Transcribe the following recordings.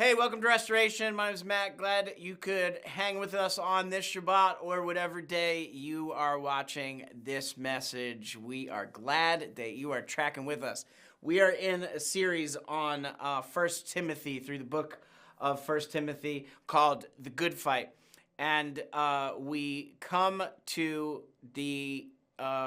Hey, welcome to Restoration. My name is Matt. Glad you could hang with us on this Shabbat or whatever day you are watching this message. We are glad that you are tracking with us. We are in a series on 1 Timothy through the book of 1 Timothy called The Good Fight. And we come to the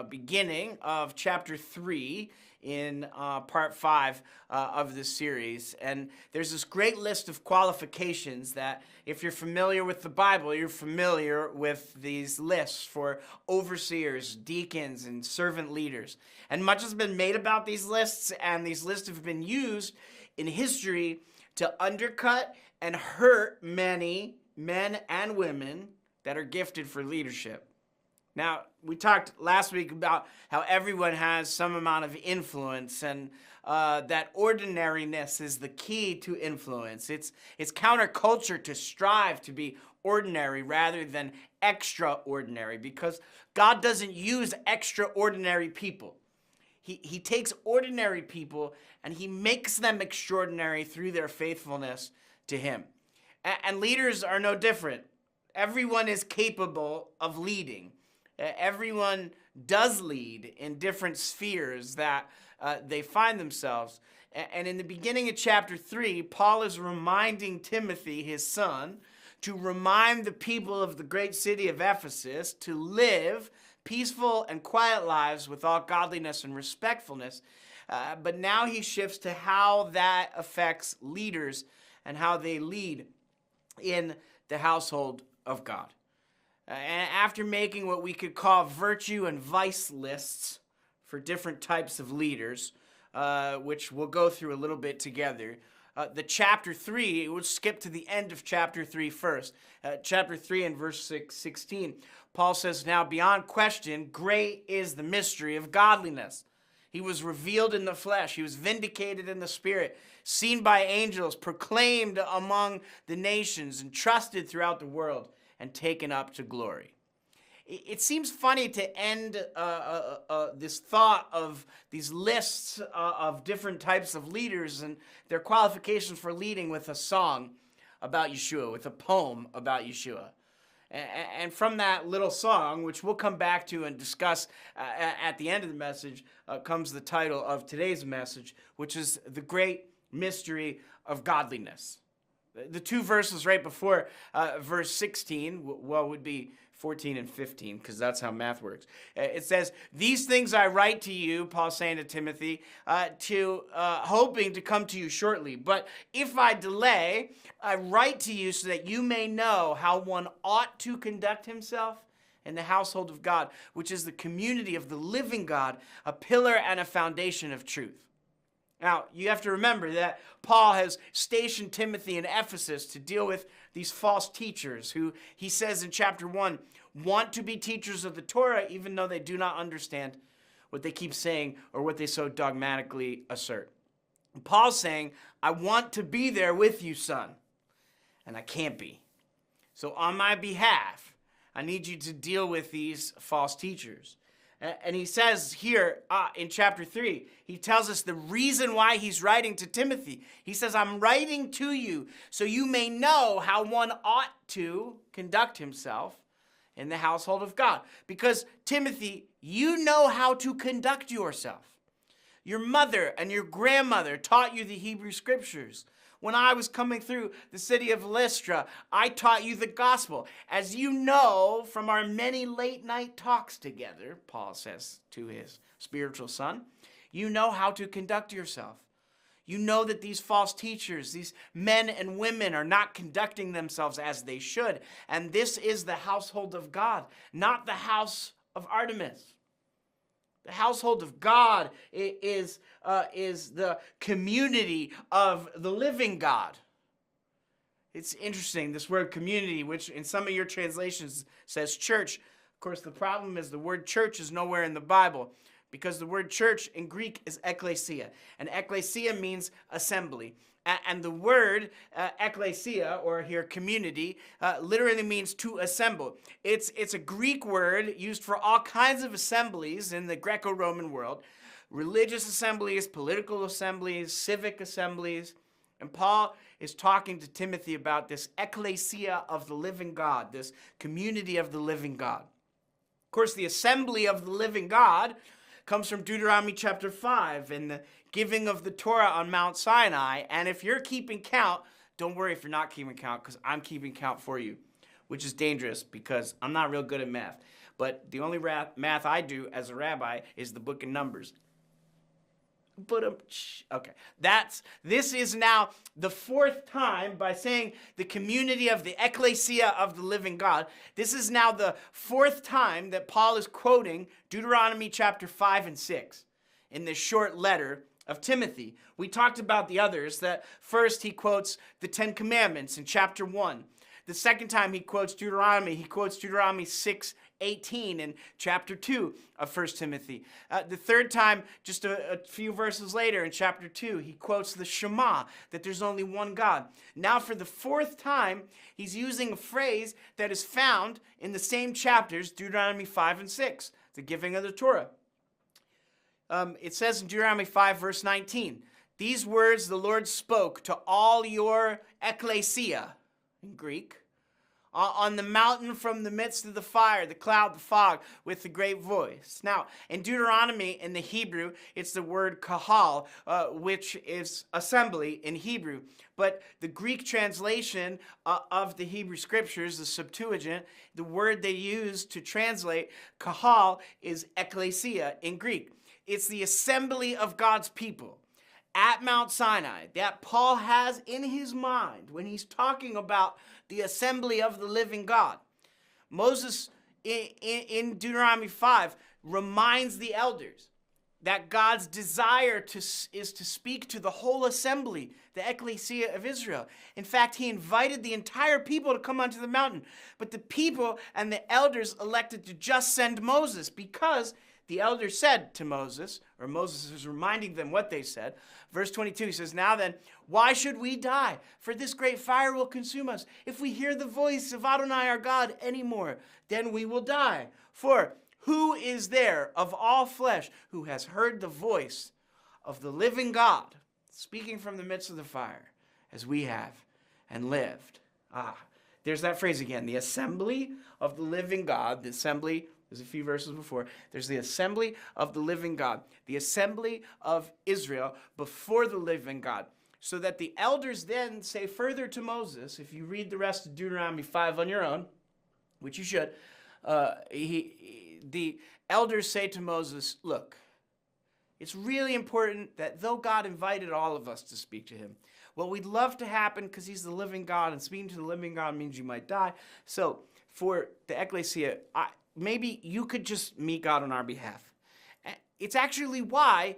beginning of chapter 3 in part 5 of this series. And there's this great list of qualifications that if you're familiar with the Bible, you're familiar with these lists for overseers, deacons, and servant leaders. And much has been made about these lists, and these lists have been used in history to undercut and hurt many men and women that are gifted for leadership. Now, we talked last week about how everyone has some amount of influence, and that ordinariness is the key to influence. It's counterculture to strive to be ordinary rather than extraordinary, because God doesn't use extraordinary people. He takes ordinary people and he makes them extraordinary through their faithfulness to him. And leaders are no different. Everyone is capable of leading. Everyone does lead in different spheres that they find themselves. And in the beginning of chapter 3, Paul is reminding Timothy, his son, to remind the people of the great city of Ephesus to live peaceful and quiet lives with all godliness and respectfulness. But now he shifts to how that affects leaders and how they lead in the household of God. And after making what we could call virtue and vice lists for different types of leaders, which we'll go through a little bit together, the chapter 3, we'll skip to the end of chapter 3 first. Chapter 3 and verse 16, Paul says, "Now beyond question, great is the mystery of godliness. He was revealed in the flesh. He was vindicated in the spirit, seen by angels, proclaimed among the nations, and trusted throughout the world, and taken up to glory." It seems funny to end this thought of these lists of different types of leaders and their qualifications for leading with a song about Yeshua, with a poem about Yeshua. And from that little song, which we'll come back to and discuss at the end of the message, comes the title of today's message, which is The Great Mystery of Godliness. The two verses right before verse 16, would be 14 and 15, because that's how math works. It says, "These things I write to you," Paul's saying to Timothy, hoping to come to you shortly. "But if I delay, I write to you so that you may know how one ought to conduct himself in the household of God, which is the community of the living God, a pillar and a foundation of truth." Now, you have to remember that Paul has stationed Timothy in Ephesus to deal with these false teachers who, he says in chapter 1, want to be teachers of the Torah even though they do not understand what they keep saying or what they so dogmatically assert. And Paul's saying, I want to be there with you, son, and I can't be. So on my behalf, I need you to deal with these false teachers. And he says here in chapter 3, he tells us the reason why he's writing to Timothy. He says, I'm writing to you so you may know how one ought to conduct himself in the household of God. Because, Timothy, you know how to conduct yourself. Your mother and your grandmother taught you the Hebrew scriptures. When I was coming through the city of Lystra, I taught you the gospel. As you know from our many late night talks together, Paul says to his spiritual son, you know how to conduct yourself. You know that these false teachers, these men and women are not conducting themselves as they should. And this is the household of God, not the house of Artemis. The household of God is the community of the living God. It's interesting, this word community, which in some of your translations says church. Of course, the problem is the word church is nowhere in the Bible, because the word church in Greek is ekklesia. And ekklesia means assembly. And the word ekklesia, or here community, literally means to assemble. It's a Greek word used for all kinds of assemblies in the Greco-Roman world. Religious assemblies, political assemblies, civic assemblies. And Paul is talking to Timothy about this ekklesia of the living God, this community of the living God. Of course, the assembly of the living God comes from Deuteronomy chapter 5 and the giving of the Torah on Mount Sinai. And if you're keeping count, don't worry if you're not keeping count, because I'm keeping count for you, which is dangerous because I'm not real good at math. But the only math I do as a rabbi is the book of Numbers. But okay, this is now the fourth time by saying the community of the ekklesia of the living God. This is now the fourth time that Paul is quoting Deuteronomy chapter 5 and 6 in this short letter of Timothy. We talked about the others, that first he quotes the Ten Commandments in chapter 1. The second time he quotes Deuteronomy 6:18 in chapter 2 of 1 Timothy. The third time, just a few verses later in chapter 2, he quotes the Shema, that there's only one God. Now for the fourth time, he's using a phrase that is found in the same chapters, Deuteronomy 5 and 6, the giving of the Torah. It says in Deuteronomy 5 verse 19, "These words the Lord spoke to all your ekklesia," in Greek, "on the mountain from the midst of the fire, the cloud, the fog, with a great voice." Now, in Deuteronomy, in the Hebrew, it's the word kahal, which is assembly in Hebrew. But the Greek translation of the Hebrew scriptures, the Septuagint, the word they use to translate kahal is ekklesia in Greek. It's the assembly of God's people at Mount Sinai that Paul has in his mind when he's talking about the assembly of the living God. Moses in Deuteronomy 5 reminds the elders that God's desire is to speak to the whole assembly, the ekklesia of Israel. In fact, he invited the entire people to come onto the mountain, but the people and the elders elected to just send Moses because the elders said to Moses, or Moses is reminding them what they said. Verse 22, he says, "Now then, why should we die? For this great fire will consume us. If we hear the voice of Adonai our God anymore, then we will die. For who is there of all flesh who has heard the voice of the living God speaking from the midst of the fire, as we have, and lived?" There's that phrase again, the assembly of the living God, the assembly. There's a few verses before. There's the assembly of the living God, the assembly of Israel before the living God. So that the elders then say further to Moses, if you read the rest of Deuteronomy 5 on your own, which you should, the elders say to Moses, look, it's really important that though God invited all of us to speak to him, what we'd love to happen, because he's the living God, and speaking to the living God means you might die. So for the ekklesia, maybe you could just meet God on our behalf. It's actually why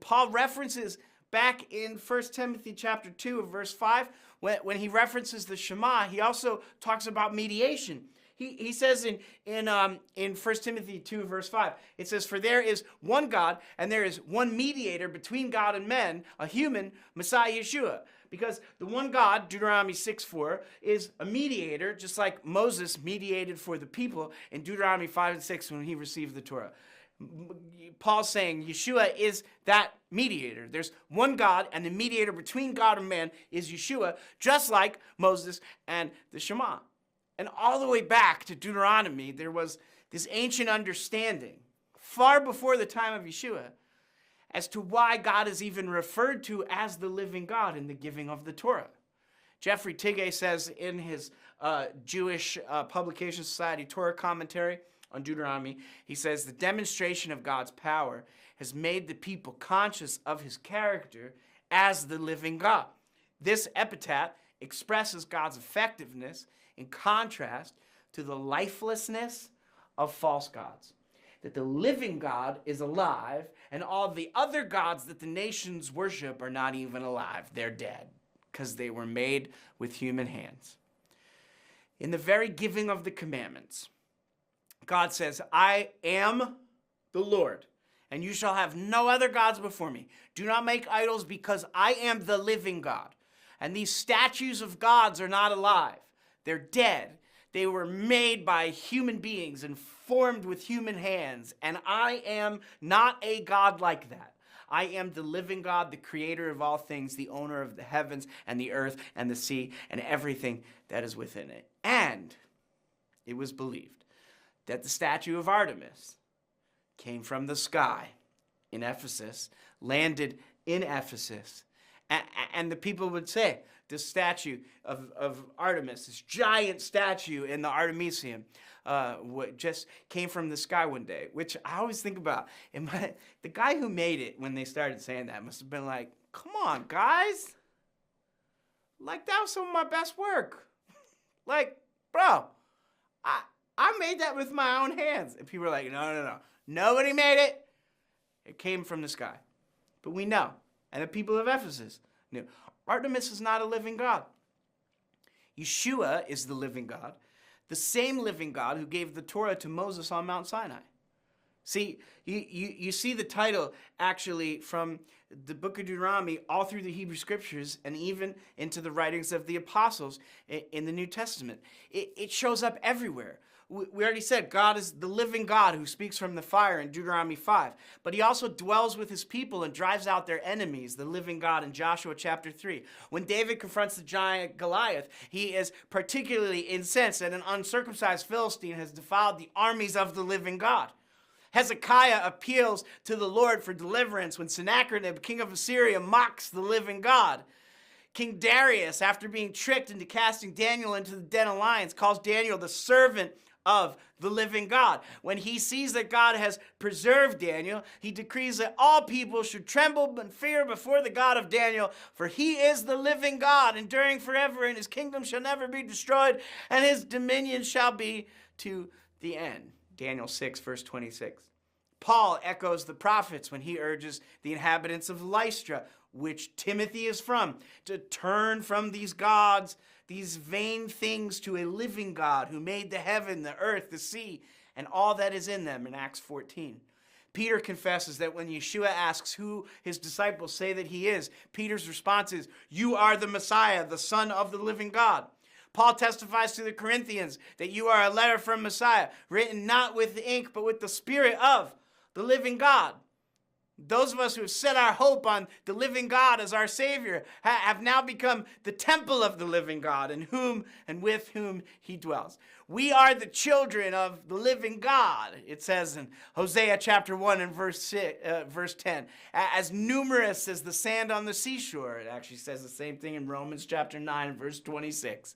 Paul references back in 1 Timothy chapter 2 verse 5, when he references the Shema, he also talks about mediation. He says in 1 Timothy 2 verse 5, it says, "For there is one God, and there is one mediator between God and men, a human, Messiah Yeshua." Because the one God, Deuteronomy 6:4, is a mediator, just like Moses mediated for the people in Deuteronomy 5 and 6 when he received the Torah. Paul's saying Yeshua is that mediator. There's one God, and the mediator between God and man is Yeshua, just like Moses and the Shema. And all the way back to Deuteronomy, there was this ancient understanding, far before the time of Yeshua, as to why God is even referred to as the living God in the giving of the Torah. Jeffrey Tigay says in his Jewish Publication Society Torah commentary on Deuteronomy, he says, "The demonstration of God's power has made the people conscious of his character as the living God. This epithet expresses God's effectiveness in contrast to the lifelessness of false gods. That the living God is alive, and all the other gods that the nations worship are not even alive. They're dead, because they were made with human hands." In the very giving of the commandments, God says, "I am the Lord, and you shall have no other gods before me. Do not make idols, because I am the living God. And these statues of gods are not alive. They're dead. They were made by human beings and formed with human hands, and I am not a God like that. I am the living God, the creator of all things, the owner of the heavens and the earth and the sea and everything that is within it. And it was believed that the statue of Artemis came from the sky in Ephesus, landed in Ephesus, and the people would say, this statue of Artemis, this giant statue in the Artemisium, just came from the sky one day, which I always think about. The guy who made it, when they started saying that, must have been like, come on, guys. Like, that was some of my best work. Like, bro, I made that with my own hands. And people are like, no. Nobody made it. It came from the sky. But we know, and the people of Ephesus knew, Artemis is not a living God. Yeshua is the living God, the same living God who gave the Torah to Moses on Mount Sinai. See, you see the title actually from the book of Deuteronomy all through the Hebrew Scriptures and even into the writings of the apostles in the New Testament. It shows up everywhere. We already said God is the living God who speaks from the fire in Deuteronomy 5. But he also dwells with his people and drives out their enemies, the living God in Joshua chapter 3. When David confronts the giant Goliath, he is particularly incensed that an uncircumcised Philistine has defiled the armies of the living God. Hezekiah appeals to the Lord for deliverance when Sennacherib, king of Assyria, mocks the living God. King Darius, after being tricked into casting Daniel into the den of lions, calls Daniel the servant of the living God. When he sees that God has preserved Daniel, he decrees that all people should tremble and fear before the God of Daniel, for he is the living God, enduring forever, and his kingdom shall never be destroyed, and his dominion shall be to the end. Daniel 6, verse 26. Paul echoes the prophets when he urges the inhabitants of Lystra, which Timothy is from, to turn from these gods, these vain things, to a living God who made the heaven, the earth, the sea, and all that is in them in Acts 14. Peter confesses that when Yeshua asks who his disciples say that he is, Peter's response is, "You are the Messiah, the Son of the living God." Paul testifies to the Corinthians that you are a letter from Messiah, written not with ink, but with the Spirit of the living God. Those of us who have set our hope on the living God as our Savior have now become the temple of the living God, in whom and with whom he dwells. We are the children of the living God, it says in Hosea chapter 1 and verse 10. As numerous as the sand on the seashore. It actually says the same thing in Romans chapter 9 and verse 26.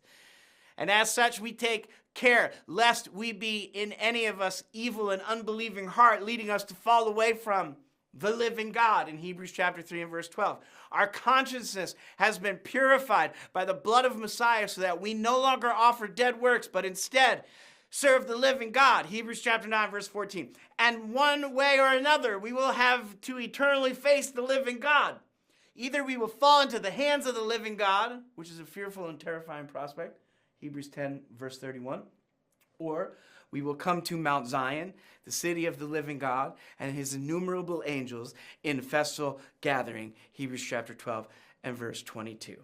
And as such, we take care lest we be in any of us evil and unbelieving heart, leading us to fall away from the living God in Hebrews chapter 3 and verse 12. Our consciousness has been purified by the blood of Messiah so that we no longer offer dead works, but instead serve the living God. Hebrews chapter 9 verse 14. And one way or another, we will have to eternally face the living God. Either we will fall into the hands of the living God, which is a fearful and terrifying prospect, Hebrews 10 verse 31, or we will come to Mount Zion, the city of the living God, and his innumerable angels in festal gathering, Hebrews chapter 12 and verse 22.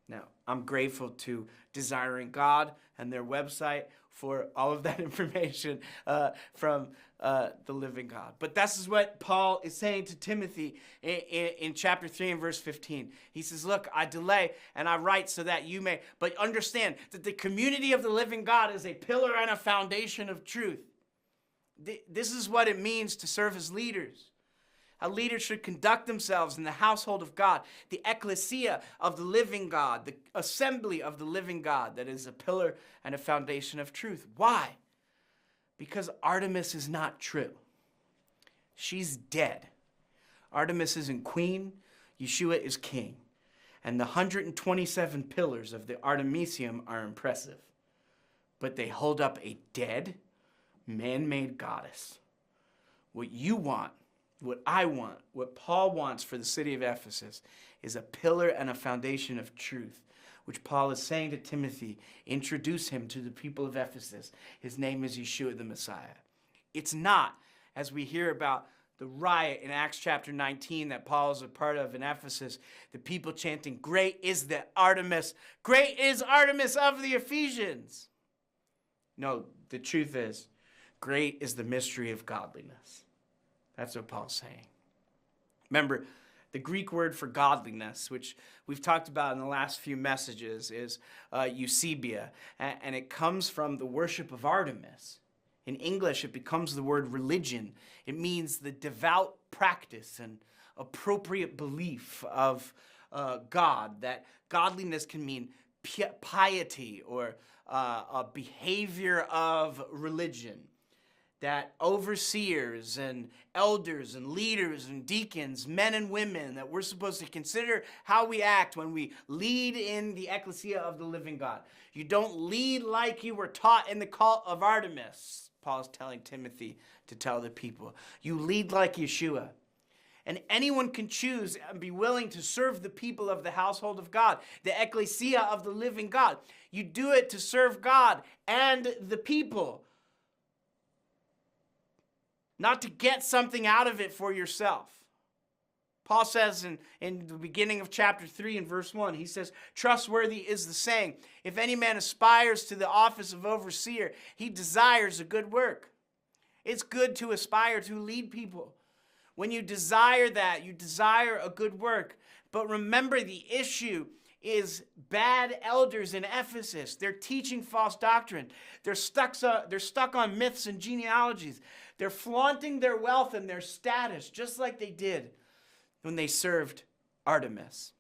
Now, I'm grateful to Desiring God and their website for all of that information from the living God. But this is what Paul is saying to Timothy in chapter 3 and verse 15. He says, look, I delay and I write so that you may, but understand that the community of the living God is a pillar and a foundation of truth. This is what it means to serve as leaders. How leaders should conduct themselves in the household of God, the ekklesia of the living God, the assembly of the living God that is a pillar and a foundation of truth. Why? Because Artemis is not true. She's dead. Artemis isn't queen, Yeshua is king. And the 127 pillars of the Artemisium are impressive. But they hold up a dead, man-made goddess. What you want, what I want, what Paul wants for the city of Ephesus is a pillar and a foundation of truth, which Paul is saying to Timothy, introduce him to the people of Ephesus. His name is Yeshua the Messiah. It's not, as we hear about the riot in Acts chapter 19 that Paul is a part of in Ephesus, the people chanting, great is the Artemis, great is Artemis of the Ephesians. No, the truth is, great is the mystery of godliness. That's what Paul's saying. Remember, the Greek word for godliness, which we've talked about in the last few messages, is eusebia, and it comes from the worship of Artemis. In English, it becomes the word religion. It means the devout practice and appropriate belief of God, that godliness can mean piety or a behavior of religion, that overseers and elders and leaders and deacons, men and women, that we're supposed to consider how we act when we lead in the ekklesia of the living God. You don't lead like you were taught in the cult of Artemis, Paul's telling Timothy to tell the people. You lead like Yeshua. And anyone can choose and be willing to serve the people of the household of God, the ekklesia of the living God. You do it to serve God and the people, not to get something out of it for yourself. Paul says in the beginning of chapter 3 and verse 1, he says, trustworthy is the saying, if any man aspires to the office of overseer, he desires a good work. It's good to aspire to lead people. When you desire that, you desire a good work. But remember, the issue is bad elders in Ephesus. They're teaching false doctrine. They're stuck on myths and genealogies. They're flaunting their wealth and their status, just like they did when they served Artemis.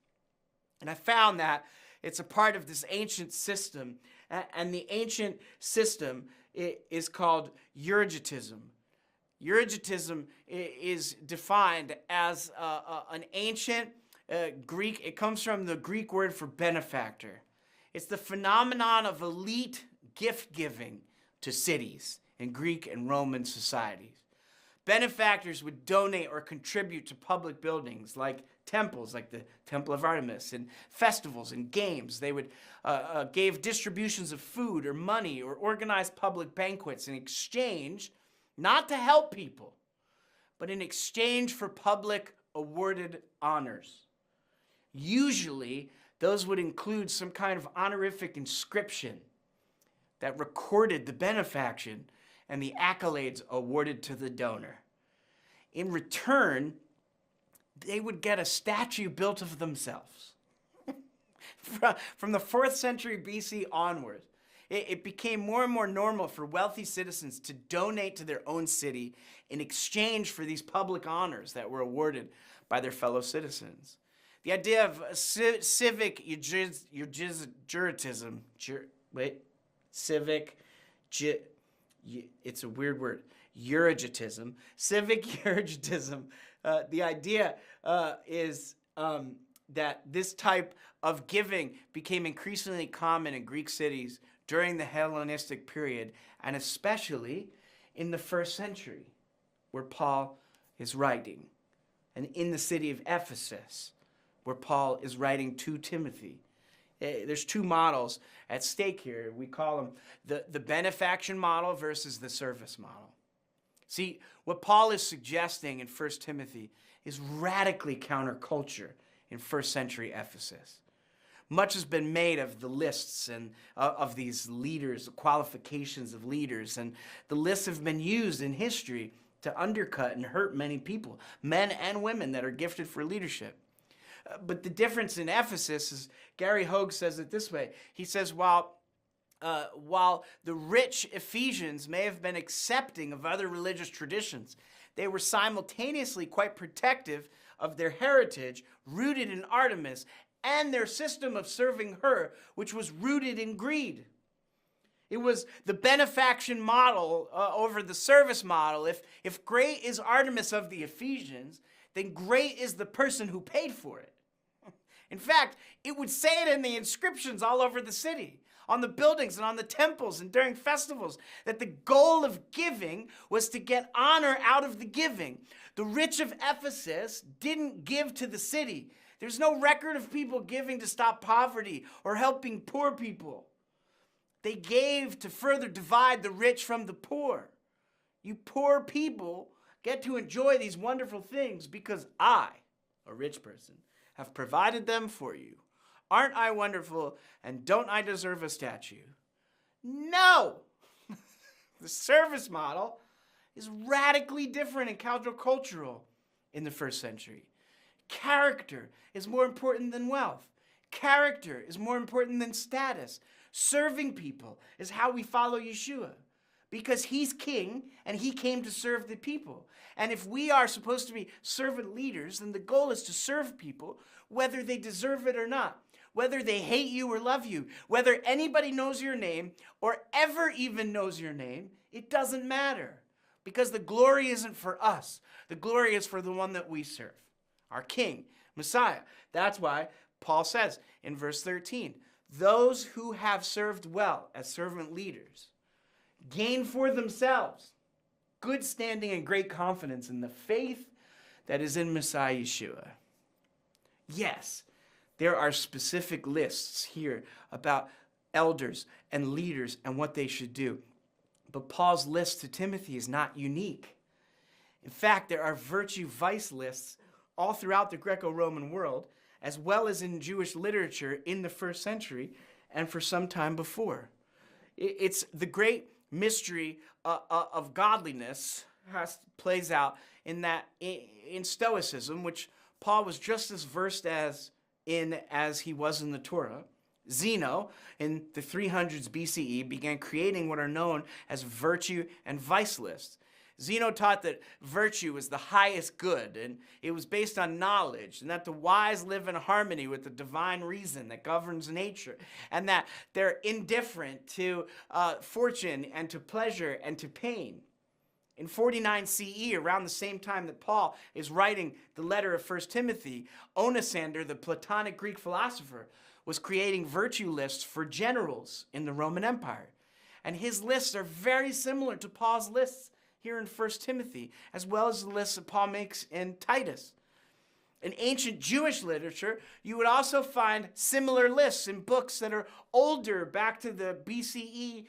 And I found that it's a part of this ancient system. And the ancient system is called euergetism. Euergetism is defined as an ancient Greek. It comes from the Greek word for benefactor. It's the phenomenon of elite gift giving to cities in Greek and Roman societies. Benefactors would donate or contribute to public buildings like temples, like the Temple of Artemis, and festivals and games. They would gave distributions of food or money or organized public banquets in exchange, not to help people, but in exchange for public awarded honors. Usually, those would include some kind of honorific inscription that recorded the benefaction and the accolades awarded to the donor. In return, they would get a statue built of themselves. From the 4th century BC onward, it became more and more normal for wealthy citizens to donate to their own city in exchange for these public honors that were awarded by their fellow citizens. The idea of civic euergetism, it's a weird word, euergetism, civic euergetism, the idea is that this type of giving became increasingly common in Greek cities during the Hellenistic period, and especially in the 1st century, where Paul is writing, and in the city of Ephesus, where Paul is writing to Timothy. There's two models at stake here. We call them the benefaction model versus the service model. See, what Paul is suggesting in 1 Timothy is radically counterculture in 1st century Ephesus. Much has been made of the lists and of these leaders, the qualifications of leaders, and the lists have been used in history to undercut and hurt many people, men and women that are gifted for leadership. But the difference in Ephesus is, Gary Hogue says it this way. He says, while the rich Ephesians may have been accepting of other religious traditions, they were simultaneously quite protective of their heritage, rooted in Artemis, and their system of serving her, which was rooted in greed. It was the benefaction model over the service model. If great is Artemis of the Ephesians, then great is the person who paid for it. In fact, it would say it in the inscriptions all over the city, on the buildings and on the temples and during festivals, that the goal of giving was to get honor out of the giving. The rich of Ephesus didn't give to the city. There's no record of people giving to stop poverty or helping poor people. They gave to further divide the rich from the poor. You poor people get to enjoy these wonderful things because I, a rich person, have provided them for you. Aren't I wonderful, and don't I deserve a statue? No! The service model is radically different and countercultural in the 1st century. Character is more important than wealth. Character is more important than status. Serving people is how we follow Yeshua, because he's king and he came to serve the people. And if we are supposed to be servant leaders, then the goal is to serve people whether they deserve it or not, whether they hate you or love you, whether anybody knows your name or ever even knows your name. It doesn't matter, because the glory isn't for us. The glory is for the one that we serve, our King, Messiah. That's why Paul says in verse 13, those who have served well as servant leaders gain for themselves good standing and great confidence in the faith that is in Messiah Yeshua. Yes, there are specific lists here about elders and leaders and what they should do. But Paul's list to Timothy is not unique. In fact, there are virtue-vice lists all throughout the Greco-Roman world, as well as in Jewish literature in the first century and for some time before. It's the great mystery of godliness plays out in Stoicism, which Paul was just as versed as he was in the Torah. Zeno, in the 300s BCE, began creating what are known as virtue and vice lists. Zeno taught that virtue is the highest good, and it was based on knowledge, and that the wise live in harmony with the divine reason that governs nature, and that they're indifferent to fortune and to pleasure and to pain. In 49 CE, around the same time that Paul is writing the letter of 1 Timothy, Onosander, the Platonic Greek philosopher, was creating virtue lists for generals in the Roman Empire. And his lists are very similar to Paul's lists here in 1 Timothy, as well as the lists that Paul makes in Titus. In ancient Jewish literature, you would also find similar lists in books that are older, back to the BCE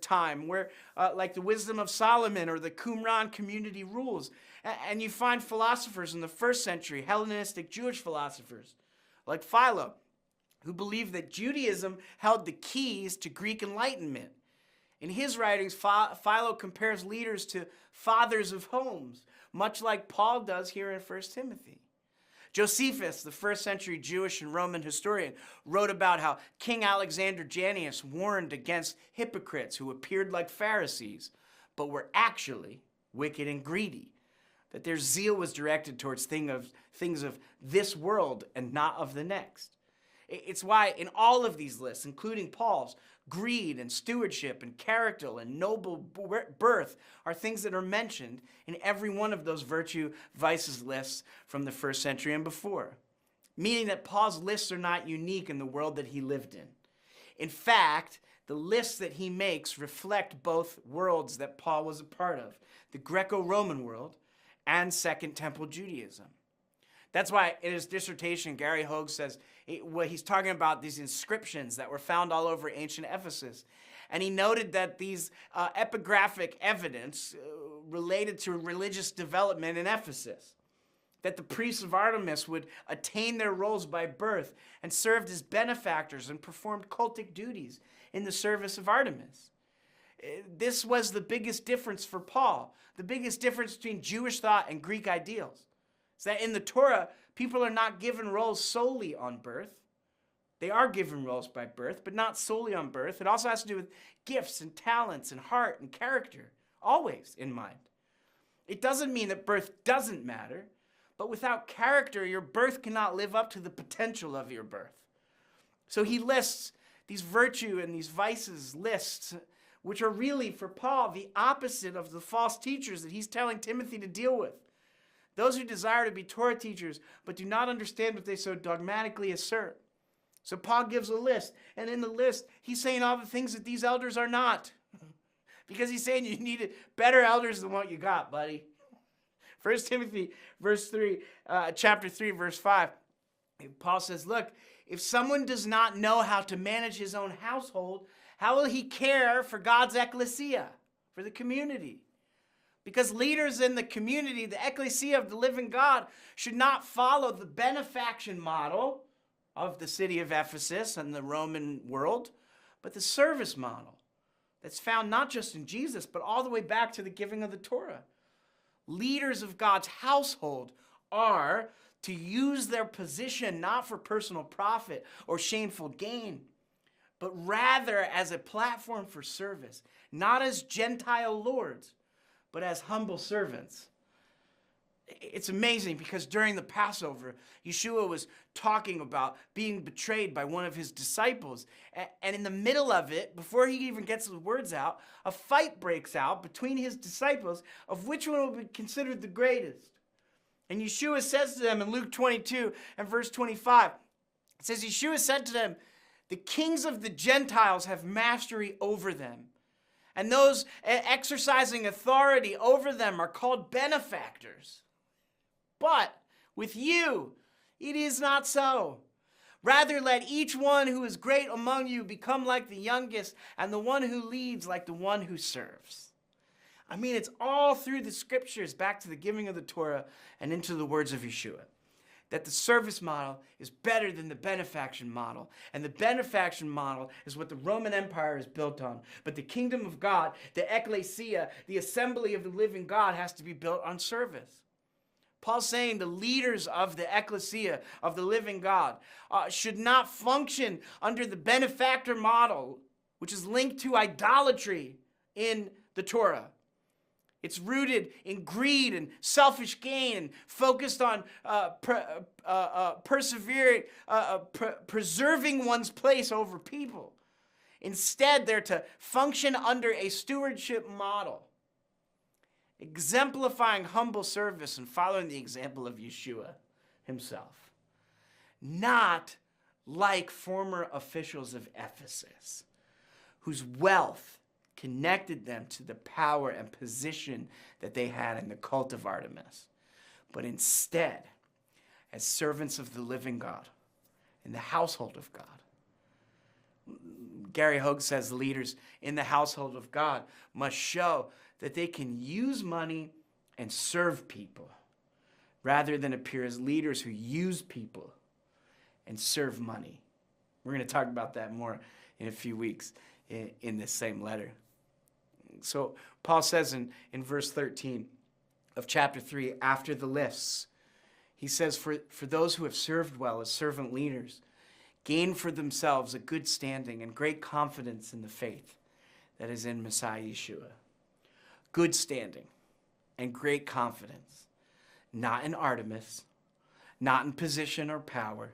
time, where like the Wisdom of Solomon or the Qumran Community Rules. And you find philosophers in the first century, Hellenistic Jewish philosophers, like Philo, who believed that Judaism held the keys to Greek Enlightenment. In his writings, Philo compares leaders to fathers of homes, much like Paul does here in 1 Timothy. Josephus, the first century Jewish and Roman historian, wrote about how King Alexander Jannaeus warned against hypocrites who appeared like Pharisees, but were actually wicked and greedy, that their zeal was directed towards things of this world and not of the next. It's why in all of these lists, including Paul's, greed and stewardship and character and noble birth are things that are mentioned in every one of those virtue vices lists from the first century and before. Meaning that Paul's lists are not unique in the world that he lived in. In fact, the lists that he makes reflect both worlds that Paul was a part of, the Greco-Roman world and Second Temple Judaism. That's why in his dissertation, Gary Hogue says, he's talking about these inscriptions that were found all over ancient Ephesus. And he noted that these epigraphic evidence related to religious development in Ephesus, that the priests of Artemis would attain their roles by birth and served as benefactors and performed cultic duties in the service of Artemis. This was the biggest difference for Paul, the biggest difference between Jewish thought and Greek ideals. Is that in the Torah, people are not given roles solely on birth. They are given roles by birth, but not solely on birth. It also has to do with gifts and talents and heart and character, always in mind. It doesn't mean that birth doesn't matter, but without character, your birth cannot live up to the potential of your birth. So he lists these virtue and these vices lists, which are really, for Paul, the opposite of the false teachers that he's telling Timothy to deal with. Those who desire to be Torah teachers, but do not understand what they so dogmatically assert. So Paul gives a list, and in the list, he's saying all the things that these elders are not. Because he's saying you need better elders than what you got, buddy. 1 Timothy chapter 3, verse 5. Paul says, look, if someone does not know how to manage his own household, how will he care for God's ekklesia, for the community? Because leaders in the community, the ekklesia of the living God, should not follow the benefaction model of the city of Ephesus and the Roman world, but the service model that's found not just in Jesus, but all the way back to the giving of the Torah. Leaders of God's household are to use their position not for personal profit or shameful gain, but rather as a platform for service, not as Gentile lords, but as humble servants. It's amazing because during the Passover, Yeshua was talking about being betrayed by one of his disciples. And in the middle of it, before he even gets the words out, a fight breaks out between his disciples of which one will be considered the greatest. And Yeshua says to them in Luke 22 and verse 25, it says, Yeshua said to them, the kings of the Gentiles have mastery over them, and those exercising authority over them are called benefactors. But with you, it is not so. Rather, let each one who is great among you become like the youngest, and the one who leads like the one who serves. I mean, it's all through the scriptures, back to the giving of the Torah and into the words of Yeshua, that the service model is better than the benefaction model. And the benefaction model is what the Roman Empire is built on. But the kingdom of God, the ekklesia, the assembly of the living God, has to be built on service. Paul's saying the leaders of the ekklesia, of the living God, should not function under the benefactor model, which is linked to idolatry in the Torah. It's rooted in greed and selfish gain and focused on preserving one's place over people. Instead, they're to function under a stewardship model, exemplifying humble service and following the example of Yeshua himself. Not like former officials of Ephesus, whose wealth connected them to the power and position that they had in the cult of Artemis, but instead as servants of the living God in the household of God. Gary Hogue says leaders in the household of God must show that they can use money and serve people rather than appear as leaders who use people and serve money. We're going to talk about that more in a few weeks in this same letter. So Paul says in verse 13 of chapter 3, after the lists, he says, for those who have served well as servant leaders, gain for themselves a good standing and great confidence in the faith that is in Messiah Yeshua. Good standing and great confidence, not in Artemis, not in position or power,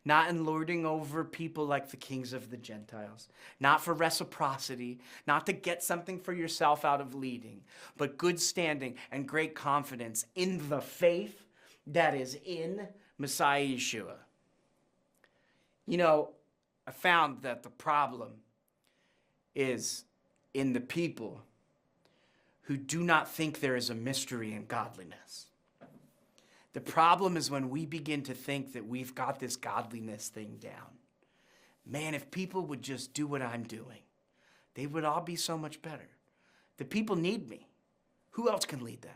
not in lording over people like the kings of the Gentiles, not for reciprocity, not to get something for yourself out of leading, but good standing and great confidence in the faith that is in Messiah Yeshua. You know, I found that the problem is in the people who do not think there is a mystery in godliness. The problem is when we begin to think that we've got this godliness thing down. Man, if people would just do what I'm doing, they would all be so much better. The people need me. Who else can lead them?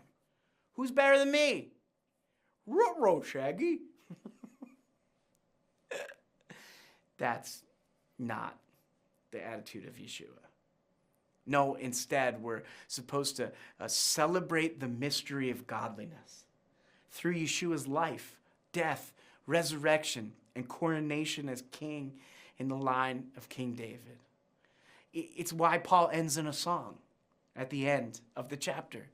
Who's better than me? Ruh-roh, Shaggy. That's not the attitude of Yeshua. No, instead, we're supposed to celebrate the mystery of godliness through Yeshua's life, death, resurrection, and coronation as king in the line of King David. It's why Paul ends in a song at the end of the chapter.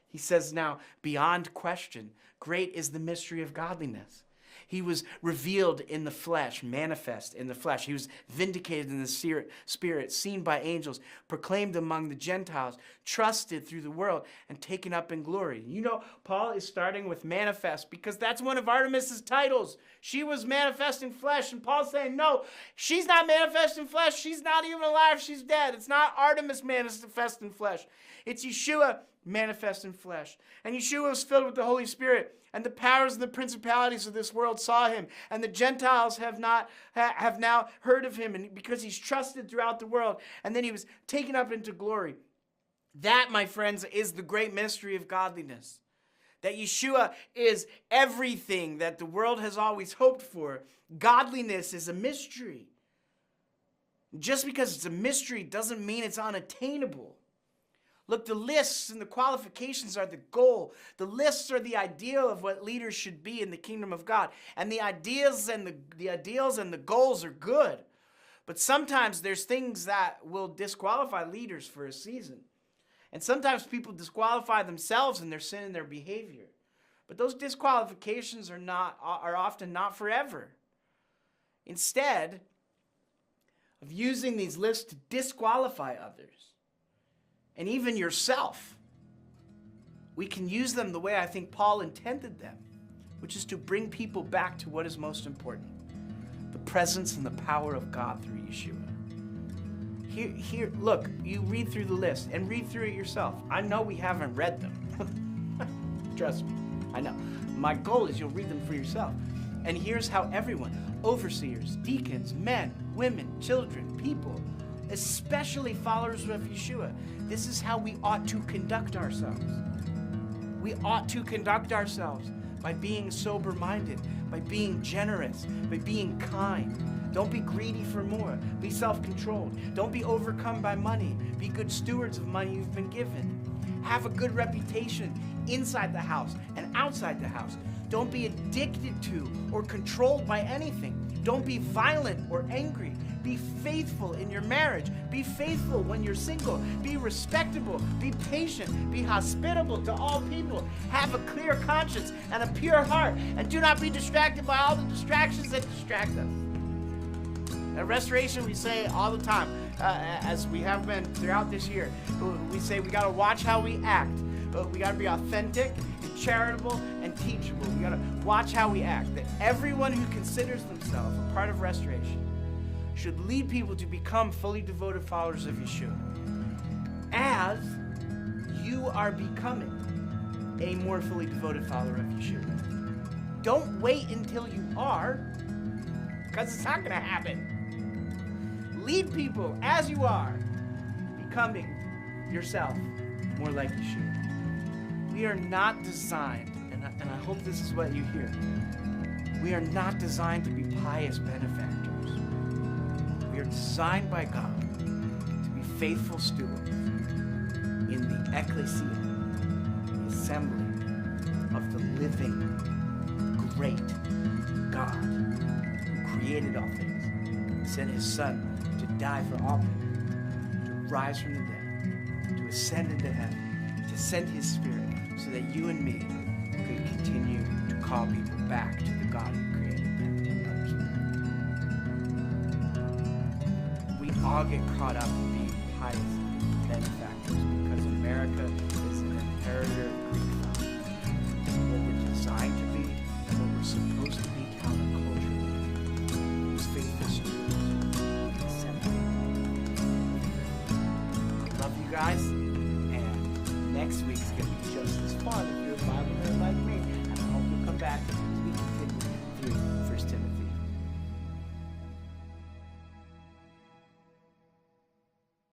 He says, now, beyond question, great is the mystery of godliness. He was revealed in the flesh, manifest in the flesh. He was vindicated in the spirit, seen by angels, proclaimed among the Gentiles, trusted through the world, and taken up in glory. You know, Paul is starting with manifest because that's one of Artemis's titles. She was manifest in flesh, and Paul's saying, no, she's not manifest in flesh. She's not even alive. She's dead. It's not Artemis manifest in flesh. It's Yeshua manifest in flesh. And Yeshua was filled with the Holy Spirit, and the powers and the principalities of this world saw him, and the Gentiles have now heard of him, and because he's trusted throughout the world, and then he was taken up into glory. That, my friends, is the great mystery of godliness. That Yeshua is everything that the world has always hoped for. Godliness is a mystery. Just because it's a mystery doesn't mean it's unattainable. Look, the lists and the qualifications are the goal. The lists are the ideal of what leaders should be in the kingdom of God. And the ideals and the goals are good. But sometimes there's things that will disqualify leaders for a season. And sometimes people disqualify themselves in their sin and their behavior. But those disqualifications are often not forever. Instead of using these lists to disqualify others, and even yourself, we can use them the way I think Paul intended them, which is to bring people back to what is most important, the presence and the power of God through Yeshua. Here, look, you read through the list and read through it yourself. I know we haven't read them. Trust me, I know. My goal is you'll read them for yourself. And here's how everyone, overseers, deacons, men, women, children, people, especially followers of Yeshua, this is how we ought to conduct ourselves. We ought to conduct ourselves by being sober-minded, by being generous, by being kind. Don't be greedy for more. Be self-controlled. Don't be overcome by money. Be good stewards of money you've been given. Have a good reputation inside the house and outside the house. Don't be addicted to or controlled by anything. Don't be violent or angry. Be faithful in your marriage. Be faithful when you're single. Be respectable. Be patient. Be hospitable to all people. Have a clear conscience and a pure heart. And do not be distracted by all the distractions that distract us. At Restoration, we say all the time, as we have been throughout this year, we say we got to watch how we act. We got to be authentic and charitable and teachable. We got to watch how we act. That everyone who considers themselves a part of Restoration should lead people to become fully devoted followers of Yeshua. As you are becoming a more fully devoted follower of Yeshua. Don't wait until you are, because it's not going to happen. Lead people as you are, becoming yourself more like Yeshua. We are not designed, and I hope this is what you hear, we are not designed to be pious benefactors. We are designed by God to be faithful stewards in the ekklesia, the assembly of the living, great God who created all things, sent his Son to die for all people, to rise from the dead, to ascend into heaven, to send his Spirit so that you and me could continue to call people back to the God who created them in the first place. We all get caught up in being pious benefactors because America is an inheritor of Greek thought. What we're designed to be and what we're supposed to be counterculturally is faithful stewards of the assembly. I love you guys, and next week's going to be just as fun if you're